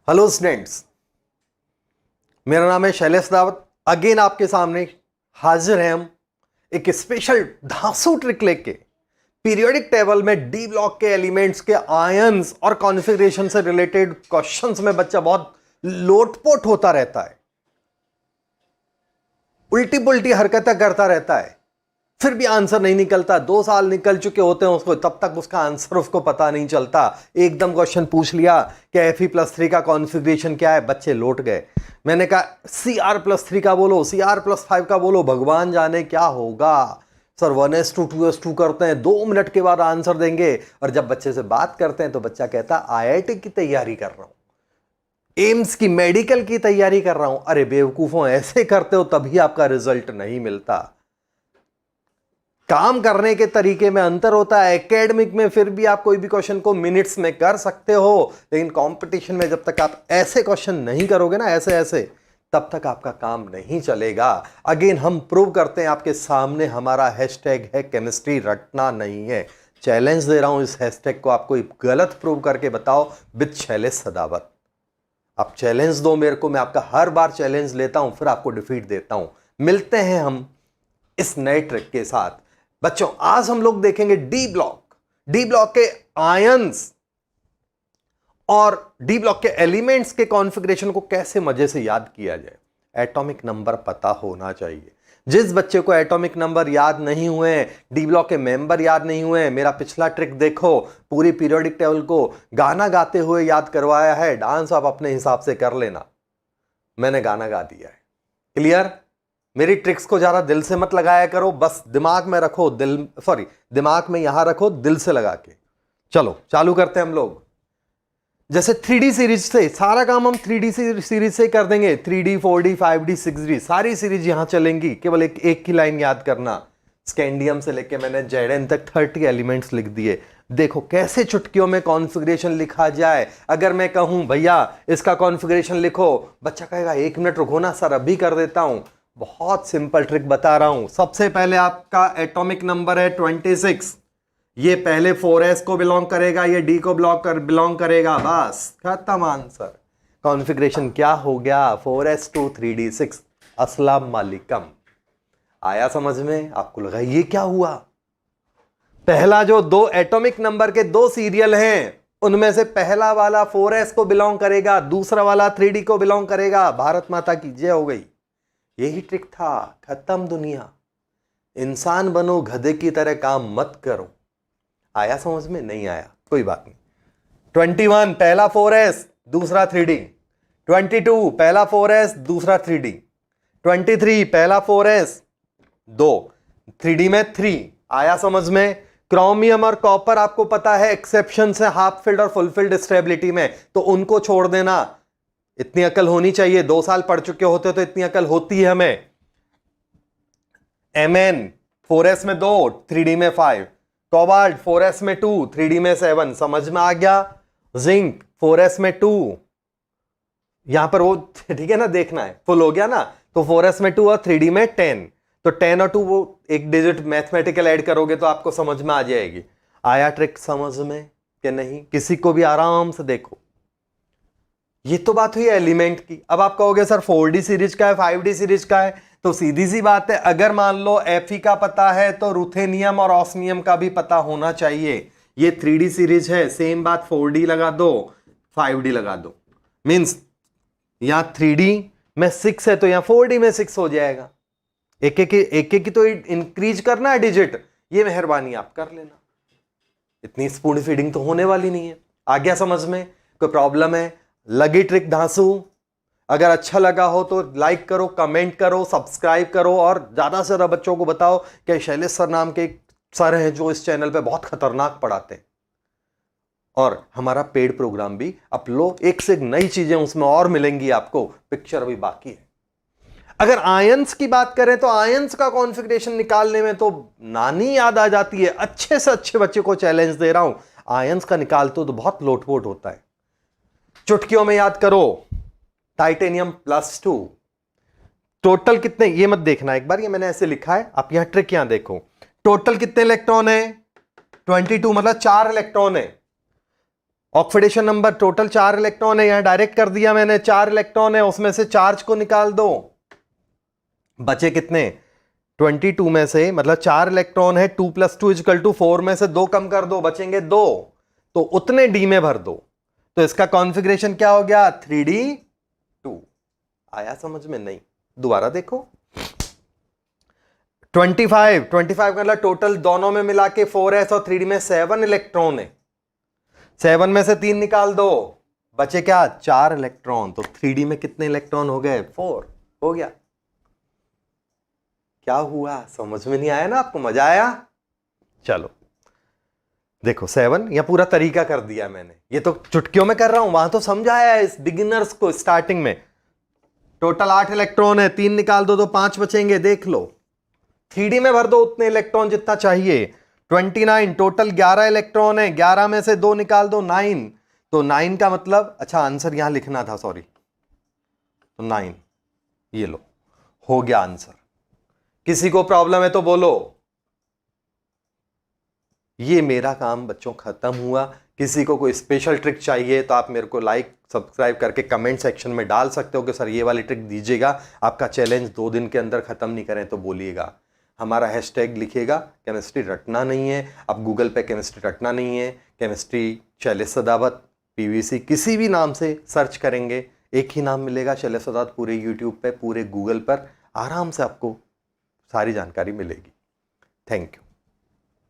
Hello students, मेरा नाम है शैलेश दावत। अगेन आपके सामने हाजिर हैं हम एक स्पेशल धांसू ट्रिक लेके। पीरियोडिक टेबल में डी ब्लॉक के एलिमेंट्स के आयंस और कॉन्फ़िगरेशन से रिलेटेड क्वेश्चंस में बच्चा बहुत लोटपोट होता रहता है, उल्टी पुल्टी हरकतें करता रहता है, फिर भी आंसर नहीं निकलता। 2 साल निकल चुके होते हैं उसको, तब तक उसका आंसर उसको पता नहीं चलता। एकदम क्वेश्चन पूछ लिया कि Fe+3 का कॉन्फ़िगरेशन क्या है, बच्चे लौट गए। मैंने कहा Cr+3 का बोलो, Cr+5 का बोलो, भगवान जाने क्या होगा। सर 1s2 2s2 करते हैं, 2 मिनट के बाद आंसर देंगे। और जब बच्चे से बात करते हैं तो बच्चा कहता IIT की तैयारी कर रहा हूं, एम्स की, मेडिकल की तैयारी कर रहा हूं। अरे बेवकूफों, ऐसे करते हो तभी आपका रिजल्ट नहीं मिलता। काम करने के तरीके में अंतर होता है। एकेडमिक में फिर भी आप कोई भी क्वेश्चन को मिनट्स में कर सकते हो, लेकिन कंपटीशन में जब तक आप ऐसे क्वेश्चन नहीं करोगे ना, ऐसे तब तक आपका काम नहीं चलेगा। अगेन हम प्रूव करते हैं आपके सामने, हमारा हैशटैग है केमिस्ट्री रटना नहीं है। चैलेंज दे रहा हूं इस हैशटैग को, आपको गलत प्रूव करके बताओ विद शैलेश सदावत। आप चैलेंज दो मेरे को, मैं आपका हर बार चैलेंज लेता हूं, फिर आपको डिफीट देता हूं। मिलते हैं हम इस नए ट्रिक के साथ। बच्चों आज हम लोग देखेंगे डी ब्लॉक के आयंस और डी ब्लॉक के एलिमेंट्स के कॉन्फ़िगरेशन को कैसे मजे से याद किया जाए। एटॉमिक नंबर पता होना चाहिए। जिस बच्चे को एटॉमिक नंबर याद नहीं हुए, डी ब्लॉक के मेंबर याद नहीं हुए, मेरा पिछला ट्रिक देखो, पूरी पीरियोडिक टेबल को गाना गाते हुए याद करवाया है। डांस आप अपने हिसाब से कर लेना, मैंने गाना गा दिया है। क्लियर? मेरी ट्रिक्स को ज्यादा दिल से मत लगाया करो, बस दिमाग में रखो, दिमाग में यहां रखो, दिल से लगा के। चलो चालू करते हैं हम लोग। जैसे 3D सीरीज से सारा काम हम 3D सीरीज से कर देंगे। 3D 4D 5D 6D सारी सीरीज यहां चलेंगी। केवल एक की लाइन याद करना। स्कैंडियम से लेके मैंने जेडन तक 30 एलिमेंट्स लिख दिए। देखो कैसे चुटकियों में कॉन्फ़िगरेशन लिखा जाए। अगर मैं कहूं भैया इसका कॉन्फ़िगरेशन लिखो, बच्चा कहेगा 1 मिनट रुको ना सर, अभी कर देता हूं। बहुत सिंपल ट्रिक बता रहा हूं। सबसे पहले आपका एटॉमिक नंबर है 26। ये पहले 4s को बिलोंग करेगा, ये d को बिलोंग करेगा, बस खत्म आंसर। कॉन्फ़िगरेशन क्या हो गया? 4s2 3d6। अस्सलाम वालेकुम। आया समझ में? आपको लगा ये क्या हुआ? पहला जो 2 एटॉमिक नंबर के 2 सीरियल हैं, उनमें से पहला वाला 4s को बिलोंग करेगा, दूसरा वाला 3d को बिलोंग करेगा। भारत माता की जय हो गई। यही ट्रिक था, खत्म दुनिया। इंसान बनो, गधे की तरह काम मत करो। आया समझ में? नहीं आया कोई बात नहीं। 21 पहला 4s दूसरा 3d। 22 पहला 4s दूसरा 3d। 23 पहला 4s 2 3d में 3। आया समझ में? क्रोमियम और कॉपर आपको पता है एक्सेप्शन है हाफ फिल्ड और फुल फिल्ड स्टेबिलिटी में, तो उनको छोड़ देना। इतनी अकल होनी चाहिए, 2 साल पढ़ चुके होते तो इतनी अकल होती है हमें। Mn 4s में 2 3d में 5। कोबाल्ट 4s में 2 3d में 7। समझ में आ गया? जिंक 4s में 2, यहां पर वो ठीक है ना, देखना है फुल हो गया ना, तो 4s में 2 और 3d में 10। तो 10 और 2 वो एक डिजिट मैथमेटिकल ऐड करोगे तो आपको समझ में आ जाएगी। आया ट्रिक समझ में कि नहीं? किसी को भी आराम से देखो। ये तो बात हुई एलिमेंट की। अब आप कहोगे सर 4D सीरीज का है, 5D सीरीज का है, तो सीधी सी बात है, अगर मान लो Fe का पता है तो रुथेनियम और ऑस्मियम का भी पता होना चाहिए। ये 3D सीरीज है, सेम बात 4D लगा दो, 5D लगा दो। मींस यहां 3D में 6 है तो यहां 4D में 6 हो जाएगा। एक एक की तो इंक्रीज करना है डिजिट, ये मेहरबानी आप कर लेना। इतनी स्पून फीडिंग तो होने वाली नहीं है। आ गया समझ में? कोई प्रॉब्लम है? लगी ट्रिक धांसू? अगर अच्छा लगा हो तो लाइक करो, कमेंट करो, सब्सक्राइब करो और ज्यादा से ज्यादा बच्चों को बताओ कि शैलेश सर नाम के एक सर हैं जो इस चैनल पे बहुत खतरनाक पढ़ाते हैं। और हमारा पेड प्रोग्राम भी अपलोड, एक से एक नई चीजें उसमें और मिलेंगी आपको। पिक्चर अभी बाकी है। अगर आयंस की बात करें तो आयंस का कॉन्फ़िगरेशन निकालने में तो नानी याद आ जाती है। अच्छे से अच्छे बच्चे को चैलेंज दे रहा हूं, आयंस का निकालते तो बहुत लोटपोट होता है। चुटकियों में याद करो, टाइटेनियम +2 टोटल कितने, ये मत देखना एक बार, ये मैंने ऐसे लिखा है, आप यहां ट्रिक यहां देखो। टोटल कितने इलेक्ट्रॉन है? 22, मतलब 4 इलेक्ट्रॉन है। ऑक्सीडेशन नंबर टोटल 4 इलेक्ट्रॉन है, यहां डायरेक्ट कर दिया मैंने, 4 इलेक्ट्रॉन है, उसमें से चार्ज को निकाल दो, बचे कितने 22 में से, मतलब 4 इलेक्ट्रॉन है, 2 + 2 = 4 में से 2 कम कर दो, बचेंगे 2, तो उतने डी में भर दो। तो इसका कॉन्फ़िगरेशन क्या हो गया 3d2। आया समझ में? नहीं, दोबारा देखो। 25 का मतलब टोटल दोनों में मिला के 4s और 3d में 7 इलेक्ट्रॉन है, 7 में से 3 निकाल दो, बचे क्या 4 इलेक्ट्रॉन। तो 3d में कितने इलेक्ट्रॉन हो गए 4, हो गया। क्या हुआ, समझ में नहीं आया ना आपको? मजा आया? चलो देखो 7, यह पूरा तरीका कर दिया मैंने, ये तो चुटकियों में कर रहा हूं, वहां तो समझाया है इस बिगिनर्स को स्टार्टिंग में। टोटल 8 इलेक्ट्रॉन है, 3 निकाल दो तो 5 बचेंगे, देख लो। 3d में भर दो उतने इलेक्ट्रॉन जितना चाहिए। 29 टोटल 11 इलेक्ट्रॉन है, 11 में से 2 निकाल दो 9, तो 9 का मतलब, अच्छा आंसर यहां लिखना था, सॉरी, तो 9, ये लो हो गया आंसर। किसी को प्रॉब्लम है तो बोलो। ये मेरा काम बच्चों खत्म हुआ। किसी को कोई स्पेशल ट्रिक चाहिए तो आप मेरे को लाइक सब्सक्राइब करके कमेंट सेक्शन में डाल सकते हो कि सर ये वाली ट्रिक दीजिएगा। आपका चैलेंज 2 दिन के अंदर खत्म नहीं करें तो बोलिएगा। हमारा हैशटैग लिखिएगा, केमिस्ट्री रटना नहीं है। अब गूगल पे केमिस्ट्री रटना नहीं है, केमिस्ट्री शैलेश सदावत पीवीसी किसी भी नाम से सर्च करेंगे, एक ही नाम मिलेगा शैलेश सदावत, पूरे यूट्यूब पे, पूरे गूगल पर आराम से आपको सारी जानकारी मिलेगी। Thank you.